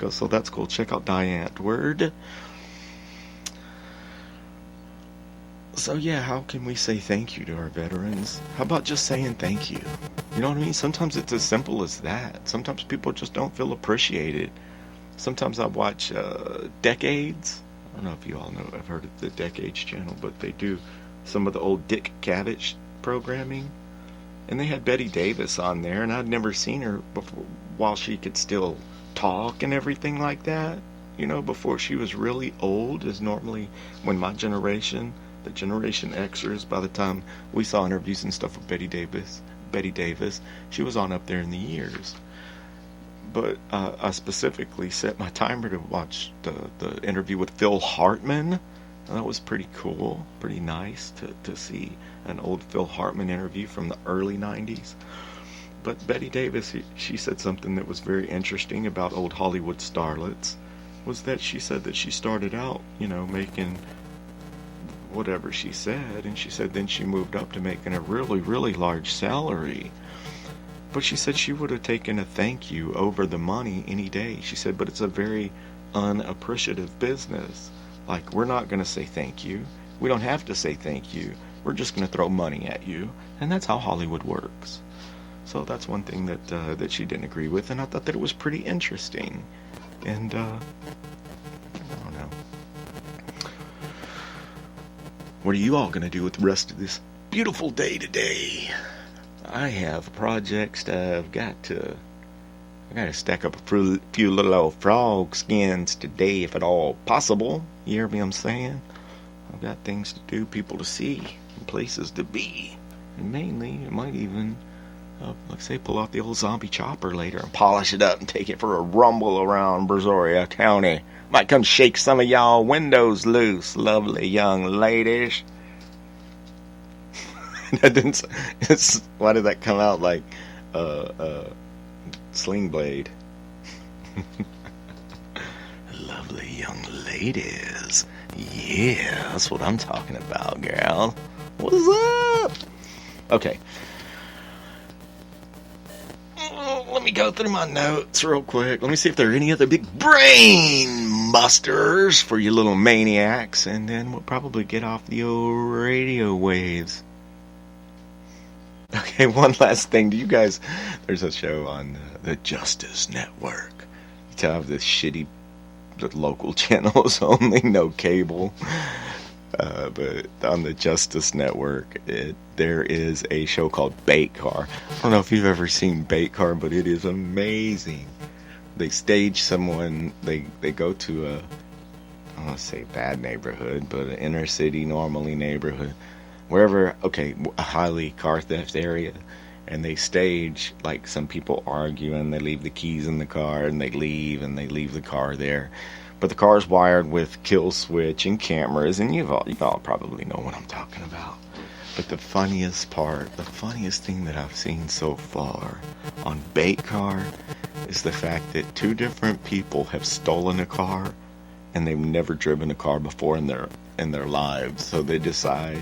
So that's cool. Check out Diane Word. So yeah, how can we say thank you to our veterans? How about just saying thank you? You know what I mean? Sometimes it's as simple as that. Sometimes people just don't feel appreciated. Sometimes I watch Decades. I don't know if you all know. I've heard of the Decades channel, but they do some of the old Dick Cavett programming. And they had Betty Davis on there, and I'd never seen her before while she could still talk and everything like that. You know, before she was really old, is normally when my generation, the Generation Xers, by the time we saw interviews and stuff with Betty Davis, she was on up there in the years. But I specifically set my timer to watch the interview with Phil Hartman. And that was pretty cool, pretty nice to see an old Phil Hartman interview from the early 90s. But Betty Davis, she said something that was very interesting about old Hollywood starlets, was that she said that she started out, you know, making whatever she said, and she said then she moved up to making a really, really large salary. But she said she would have taken a thank you over the money any day. She said, but it's a very unappreciative business. Like, we're not going to say thank you. We don't have to say thank you. We're just going to throw money at you. And that's how Hollywood works. So that's one thing that she didn't agree with, and I thought that it was pretty interesting. And, I don't know. What are you all going to do with the rest of this beautiful day today? I have projects I've got to stack up a few little old frog skins today, if at all possible. You hear me I'm saying? I've got things to do, people to see, and places to be. And mainly, it might even, like say, pull out the old zombie chopper later and polish it up and take it for a rumble around Brazoria County. Might come shake some of y'all windows loose, lovely young ladies. Why did that come out like Sling Blade? Lovely young ladies. Yeah, that's what I'm talking about, girl. What's up? Okay. Let me go through my notes real quick. Let me see if there are any other big brain busters for you little maniacs, and then we'll probably get off the old radio waves. Okay, one last thing. Do you guys... There's a show on the Justice Network. You have this shitty local channels only, no cable. But on the Justice Network, there is a show called Bait Car. I don't know if you've ever seen Bait Car, but it is amazing. They stage someone... They go to a... I don't want to say bad neighborhood, but an inner city, normally neighborhood. Wherever, okay, a highly car theft area, and they stage, like, some people arguing, they leave the keys in the car, and they leave the car there. But the car's wired with kill switch and cameras, and you all probably know what I'm talking about. But the funniest thing that I've seen so far on Bait Car is the fact that two different people have stolen a car, and they've never driven a car before in their lives, so they decide...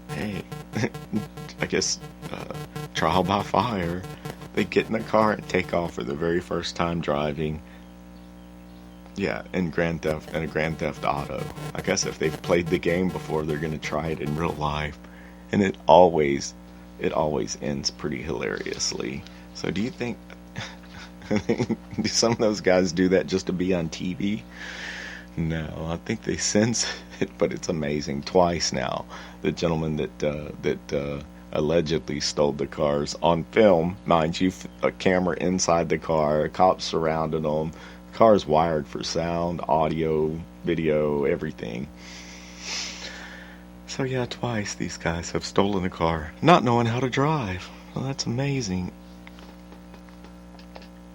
Hey, I guess trial by fire. They get in the car and take off for the very first time driving. Yeah, in a Grand Theft Auto. I guess if they've played the game before, they're gonna try it in real life, and it always ends pretty hilariously. So, do you think do some of those guys do that just to be on TV? No, I think they sense it, but it's amazing. Twice now, the gentleman that allegedly stole the cars on film, mind you, a camera inside the car, cops surrounded them. The car's wired for sound, audio, video, everything. So yeah, twice these guys have stolen a car, not knowing how to drive. Well, that's amazing.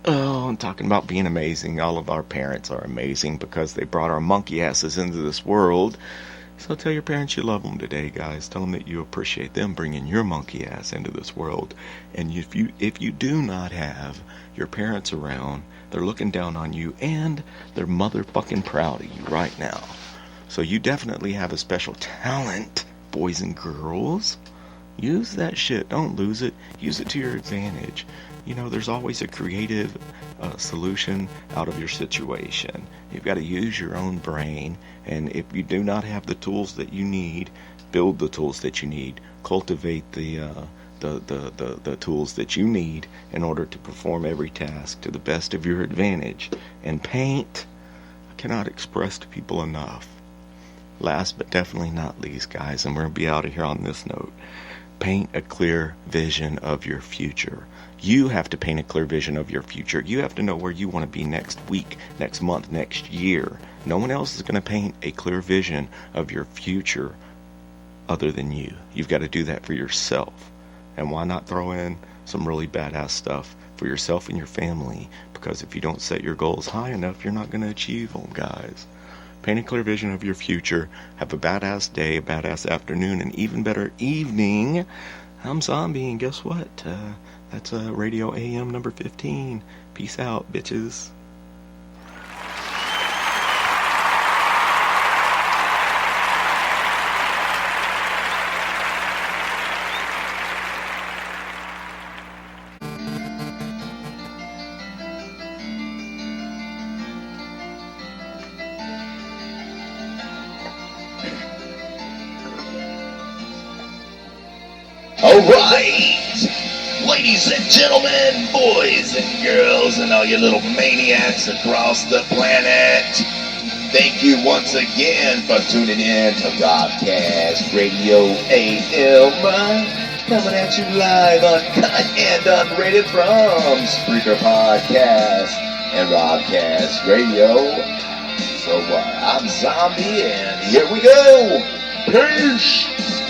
Oh, I'm talking about being amazing. All of our parents are amazing because they brought our monkey asses into this world. So tell your parents you love them today, guys. Tell them that you appreciate them bringing your monkey ass into this world. And if you do not have your parents around, they're looking down on you, and they're motherfucking proud of you right now. So you definitely have a special talent, boys and girls. Use that shit. Don't lose it. Use it to your advantage. there's always a creative solution out of your situation. You've got to use your own brain, and if you do not have the tools that you need, build the tools that you need. Cultivate the tools that you need in order to perform every task to the best of your advantage. And paint, I cannot express to people enough. Last but definitely not least, guys, and we're going to be out of here on this note, paint a clear vision of your future. You have to paint a clear vision of your future. You have to know where you want to be next week, next month, next year. No one else is going to paint a clear vision of your future other than you. You've got to do that for yourself. And why not throw in some really badass stuff for yourself and your family? Because if you don't set your goals high enough, you're not going to achieve them, guys. Paint a clear vision of your future. Have a badass day, a badass afternoon, and even better evening. I'm Zombie, and guess what? That's Radio AM number 15. Peace out, bitches. Alright, ladies and gentlemen, boys and girls, and all you little maniacs across the planet, thank you once again for tuning in to Robcast Radio AM, coming at you live, uncut and unrated from Spreaker Podcast and Robcast Radio. So I'm Zombie, and here we go. Peace!